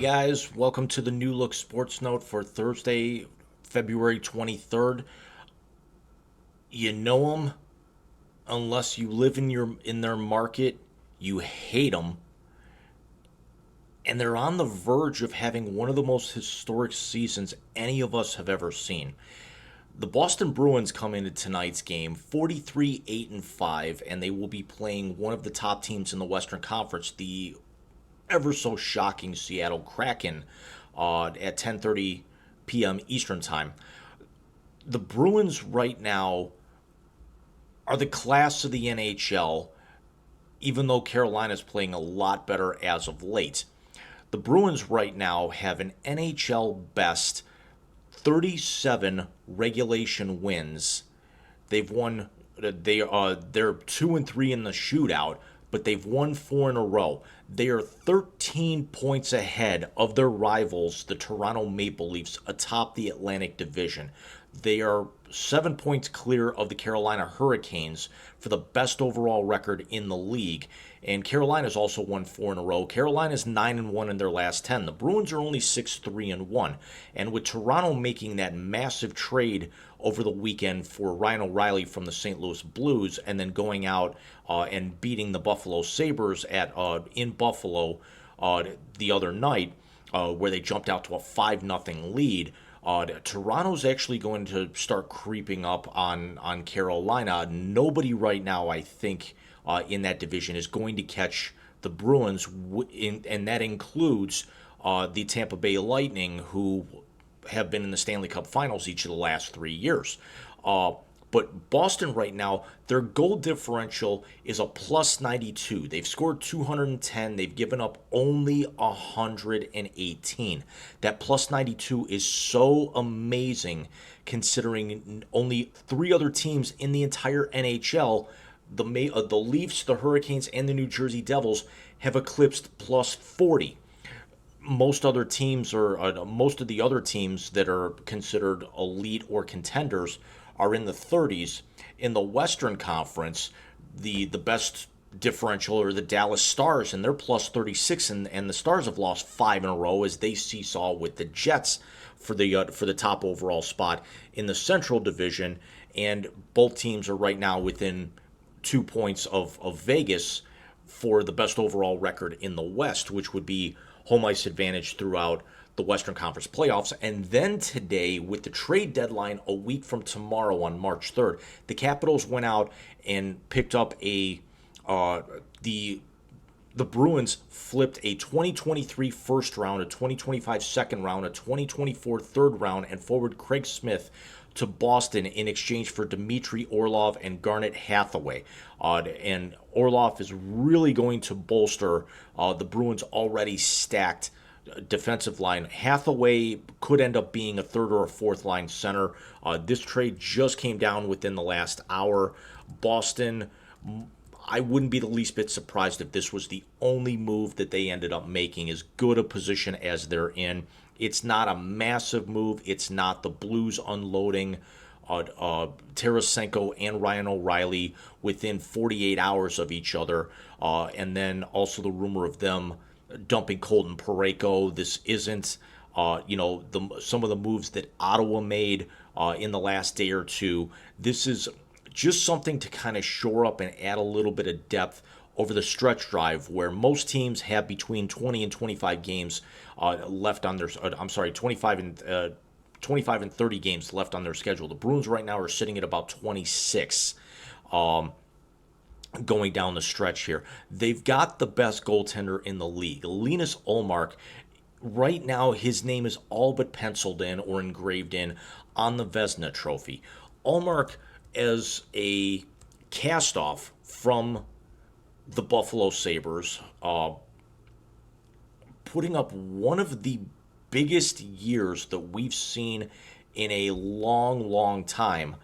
guys, welcome to the New Look Sports Note for Thursday, February 23rd. You know them unless you live in their market, you hate them, and they're on the verge of having one of the most historic seasons any of us have ever seen. The Boston Bruins come into tonight's game 43-8-5, and they will be playing one of the top teams in the Western Conference, the ever so shocking Seattle Kraken, at 10:30 p.m. Eastern Time. The Bruins right now are the class of the NHL, even though Carolina's playing a lot better as of late. The Bruins right now have an NHL best 37 regulation wins. They've won. They're 2-3 in the shootout, but they've won four in a row. They are 13 points ahead of their rivals, the Toronto Maple Leafs, atop the Atlantic Division. They are 7 points clear of the Carolina Hurricanes for the best overall record in the league. And Carolina's also won four in a row. Carolina's 9-1 in their last 10. The Bruins are only 6-3-1. And with Toronto making that massive trade over the weekend for Ryan O'Reilly from the St. Louis Blues, and then going out and beating the Buffalo Sabres in Buffalo the other night, where they jumped out to a 5-0 lead. Toronto's actually going to start creeping up on Carolina. Nobody right now, I think, in that division is going to catch the Bruins, and that includes the Tampa Bay Lightning, who have been in the Stanley Cup Finals each of the last 3 years. But Boston right now, their goal differential is a plus 92. They've scored 210. They've given up only 118. That plus 92 is so amazing considering only three other teams in the entire NHL, the Leafs, the Hurricanes, and the New Jersey Devils, have eclipsed plus 40. Most other teams, or most of the other teams that are considered elite or contenders, are in the 30s. In the Western Conference, the best differential are the Dallas Stars, and they're plus 36, and the Stars have lost five in a row as they seesaw with the Jets for the top overall spot in the Central Division. And both teams are right now within 2 points of Vegas for the best overall record in the West, which would be home ice advantage throughout the Western Conference playoffs. And then today, with the trade deadline a week from tomorrow on March 3rd, the Capitals went out and picked up the Bruins flipped a 2023 first round, a 2025 second round, a 2024 third round, and forward Craig Smith to Boston in exchange for Dmitry Orlov and Garnet Hathaway. And Orlov is really going to bolster the Bruins' already stacked defensive line. Hathaway could end up being a third or a fourth line center. This trade just came down within the last hour. Boston, I wouldn't be the least bit surprised if this was the only move that they ended up making, as good a position as they're in. It's not a massive move. It's not the Blues unloading Tarasenko and Ryan O'Reilly within 48 hours of each other. And then also the rumor of them dumping Colton Parayko. This isn't, some of the moves that Ottawa made in the last day or two. This is just something to kind of shore up and add a little bit of depth over the stretch drive, where most teams have between 20 and 25 games left on their. 25 and 30 games left on their schedule. The Bruins right now are sitting at about 26. Going down the stretch here. They've got the best goaltender in the league. Linus Ullmark, right now his name is all but penciled in or engraved in on the Vezina Trophy. Ullmark, as a cast-off from the Buffalo Sabres, putting up one of the biggest years that we've seen in a long, long time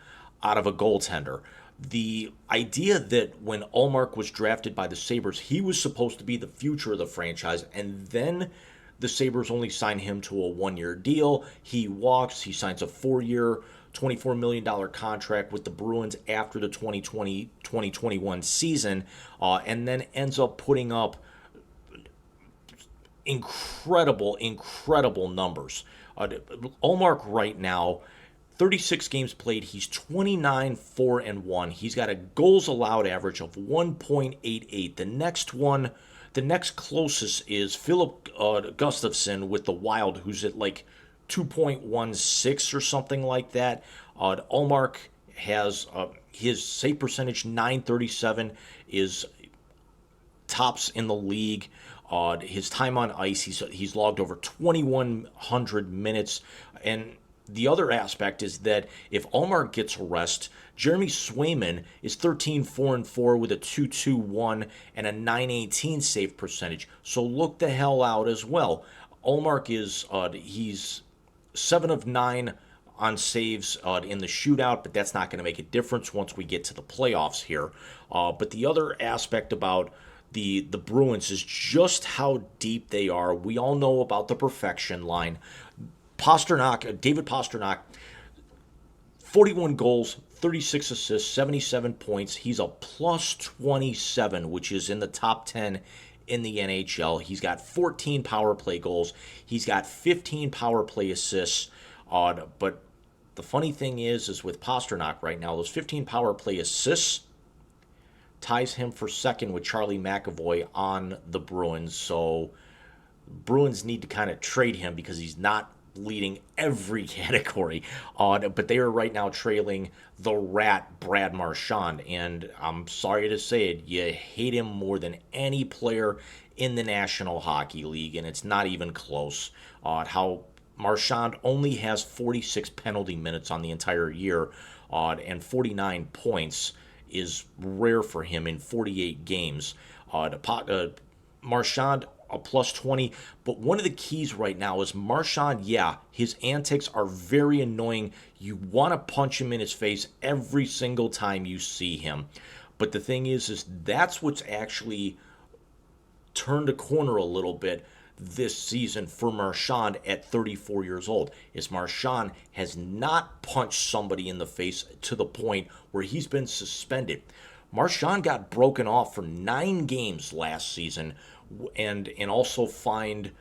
out of a goaltender. The idea that when Ullmark was drafted by the Sabres, he was supposed to be the future of the franchise, and then the Sabres only signed him to a one-year deal. He walks, he signs a 4-year, $24 million contract with the Bruins after the 2020-2021 season, and then ends up putting up incredible numbers. Allmark right now, 36 games played. He's 29, 4 and 1. He's got a goals allowed average of 1.88. The next closest is Philip Gustafson with the Wild, who's at like 2.16 or something like that. Allmark has his save percentage 937 is tops in the league. His time on ice, he's logged over 2,100 minutes. And the other aspect is that if Allmark gets a rest, Jeremy Swayman is 13 4 and 4 with a 2.21 and a 918 save percentage. So look the hell out as well. Allmark is he's 7 of 9 on saves in the shootout, but that's not going to make a difference once we get to the playoffs here. But the other aspect about the Bruins is just how deep they are. We all know about the perfection line. David Pastrnak, 41 goals, 36 assists, 77 points. He's a plus 27, which is in the top 10 in the NHL. He's got 14 power play goals. He's got 15 power play assists. But the funny thing is with Pastrnak right now, those 15 power play assists ties him for second with Charlie McAvoy on the Bruins. So Bruins need to kind of trade him because he's not leading every category. But they are right now trailing the Rat, Brad Marchand. And I'm sorry to say it, you hate him more than any player in the National Hockey League, and it's not even close. How Marchand only has 46 penalty minutes on the entire year, and 49 points is rare for him in 48 games. Marchand a plus 20, but one of the keys right now is Marchand, yeah, his antics are very annoying. You want to punch him in his face every single time you see him. But the thing is that's what's actually turned a corner a little bit this season for Marchand at 34 years old. Is Marchand has not punched somebody in the face to the point where he's been suspended. Marchand got broken off for 9 games last season and also fined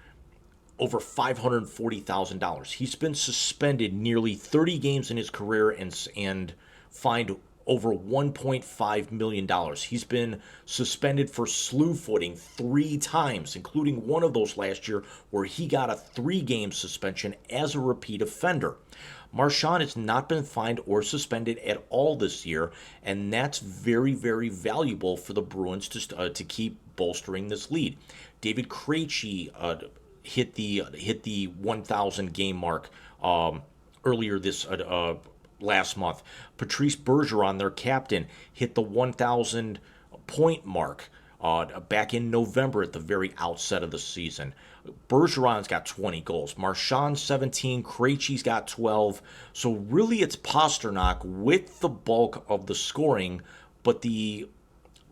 over $540,000. He's been suspended nearly 30 games in his career and fined over $1.5 million. He's been suspended for slew footing 3 times, including one of those last year where he got a 3-game suspension as a repeat offender. Marchand has not been fined or suspended at all this year, and that's very, very valuable for the Bruins to keep bolstering this lead. David Krejci hit the 1,000 game mark earlier this last month. Patrice Bergeron, their captain, hit the 1,000 point mark back in November at the very outset of the season. Bergeron's got 20 goals. Marchand 17. Krejci's got 12. So really it's Pastrnak with the bulk of the scoring, but the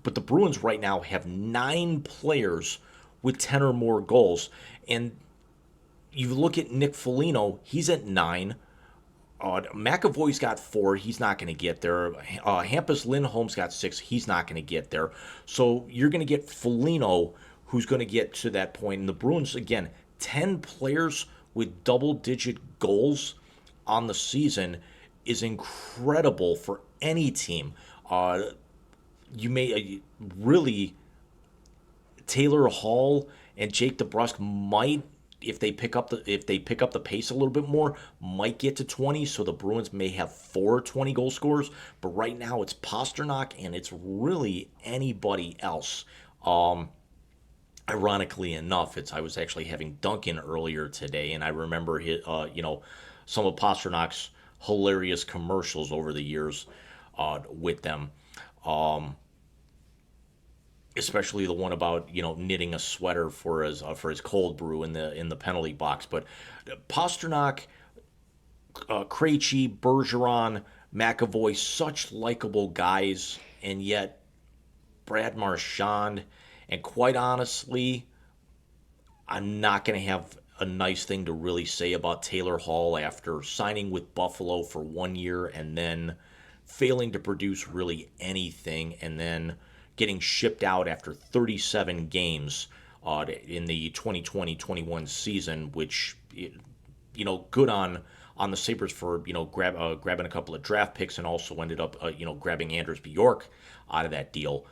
Bruins right now have 9 players with 10 or more goals. And you look at Nick Foligno, he's at 9. McAvoy's got 4. He's not going to get there. Hampus Lindholm's got 6. He's not going to get there. So you're going to get Foligno, who's going to get to that point. And the Bruins, again, 10 players with double-digit goals on the season is incredible for any team. You may really Taylor Hall and Jake DeBrusk might, if they pick up the pace a little bit more, might get to 20. So the Bruins may have 4 20-goal scorers. But right now it's Pastrnak and it's really anybody else. Ironically enough, I was actually having Duncan earlier today, and I remember some of Pasternak's hilarious commercials over the years with them. Especially the one about knitting a sweater for his cold brew in the penalty box. But Pastrnak, Krejci, Bergeron, McAvoy, such likable guys, and yet Brad Marchand, and quite honestly, I'm not going to have a nice thing to really say about Taylor Hall after signing with Buffalo for 1 year and then failing to produce really anything, and then getting shipped out after 37 games in the 2020-21 season, which good on the Sabres for grabbing a couple of draft picks and also ended up grabbing Anders Bjork out of that deal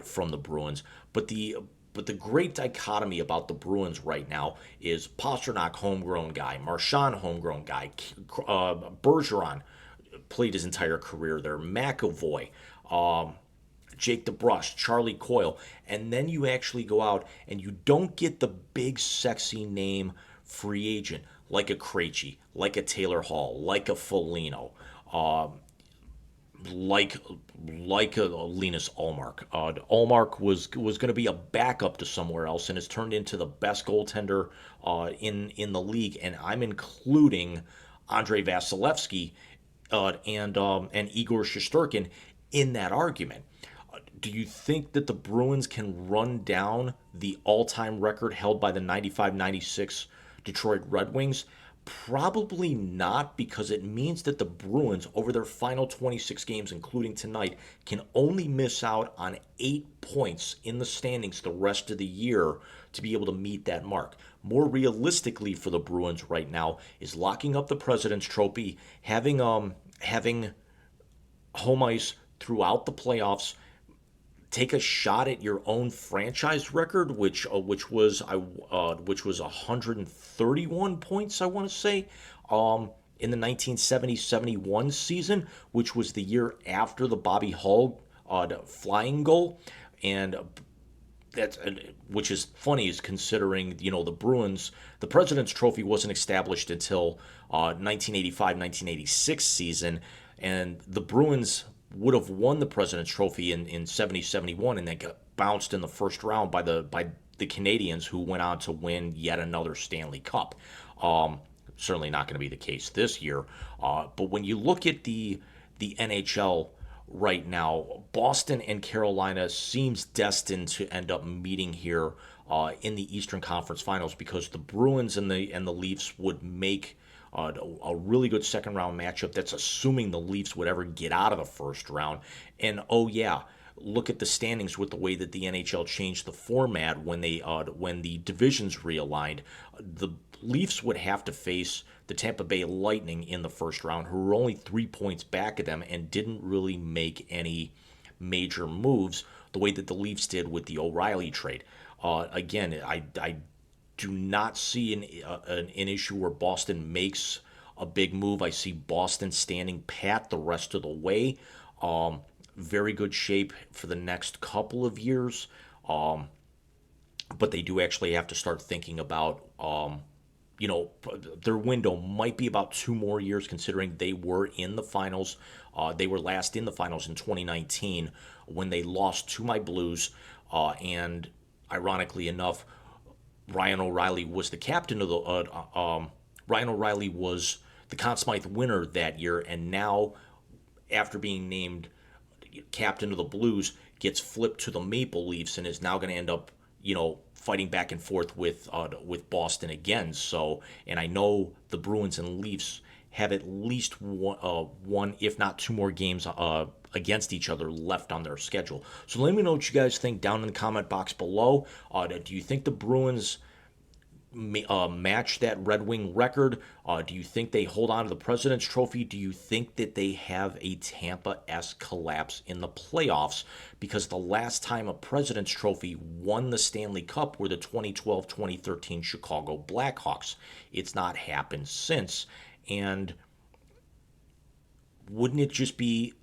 from the Bruins. But the great dichotomy about the Bruins right now is Pasternak, homegrown guy, Marchand, homegrown guy, Bergeron played his entire career there, McAvoy, Jake DeBrusk, Charlie Coyle, and then you actually go out and you don't get the big sexy name free agent like a Krejci, like a Taylor Hall, like a Foligno, like like a Linus Ullmark. Ullmark was going to be a backup to somewhere else and has turned into the best goaltender in the league, and I'm including Andrei Vasilevsky and Igor Shesterkin in that argument. Do you think that the Bruins can run down the all-time record held by the 95-96 Detroit Red Wings? Probably not, because it means that the Bruins, over their final 26 games, including tonight, can only miss out on 8 points in the standings the rest of the year to be able to meet that mark. More realistically for the Bruins right now is locking up the President's Trophy, having home ice throughout the playoffs, take a shot at your own franchise record, which was 131 points, I want to say, in the 1970-71 season, which was the year after the Bobby Hull flying goal, and that's which is funny, is considering the Bruins, the President's Trophy wasn't established until 1985-1986 season, and the Bruins would have won the President's Trophy in 70-71 and then got bounced in the first round by the Canadians, who went on to win yet another Stanley Cup. Certainly not going to be the case this year. But when you look at the NHL right now, Boston and Carolina seems destined to end up meeting here in the Eastern Conference Finals, because the Bruins and the Leafs would make a really good second round matchup. That's assuming the Leafs would ever get out of the first round. And oh yeah, look at the standings with the way that the NHL changed the format when the divisions realigned. The Leafs would have to face the Tampa Bay Lightning in the first round, who were only 3 points back of them and didn't really make any major moves the way that the Leafs did with the O'Reilly trade. Again, I do not see an issue where Boston makes a big move. I see Boston standing pat the rest of the way. Very good shape for the next couple of years. But they do actually have to start thinking about, their window might be about 2 more years, considering they were in the finals. They were last in the finals in 2019 when they lost to my Blues. And ironically enough, Ryan O'Reilly was the captain of the. Ryan O'Reilly was the Conn Smythe winner that year, and now, after being named captain of the Blues, gets flipped to the Maple Leafs and is now going to end up, fighting back and forth with Boston again. So, and I know the Bruins and Leafs have at least one, if not 2 more games against each other left on their schedule. So let me know what you guys think down in the comment box below. Do you think the Bruins match that Red Wing record? Do you think they hold on to the President's Trophy? Do you think that they have a Tampa-esque collapse in the playoffs? Because the last time a President's Trophy won the Stanley Cup were the 2012-2013 Chicago Blackhawks. It's not happened since. And wouldn't it just be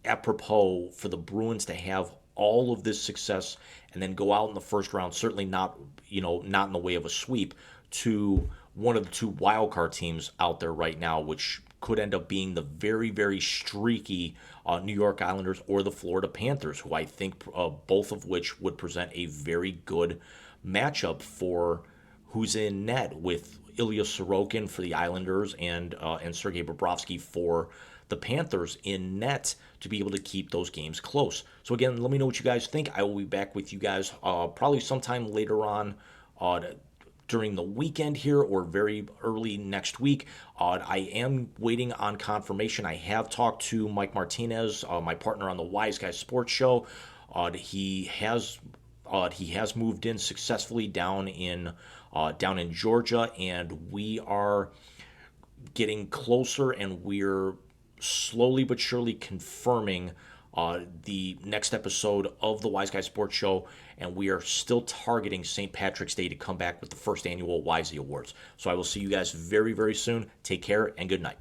apropos for the Bruins to have all of this success and then go out in the first round, certainly not in the way of a sweep, to one of the 2 wildcard teams out there right now, which could end up being the very, very streaky New York Islanders or the Florida Panthers, who I think both of which would present a very good matchup for who's in net, with Ilya Sorokin for the Islanders and Sergei Bobrovsky for the Panthers in net, to be able to keep those games close. So again, let me know what you guys think. I will be back with you guys probably sometime later on during the weekend here, or very early next week. I am waiting on confirmation. I have talked to Mike Martinez, my partner on the Wise Guys Sports Show. He has He has moved in successfully down in Georgia, and we are getting closer, and we're slowly but surely confirming the next episode of the Wise Guy Sports Show, and we are still targeting St. Patrick's Day to come back with the first annual Wisey Awards. So I will see you guys very, very soon. Take care and good night.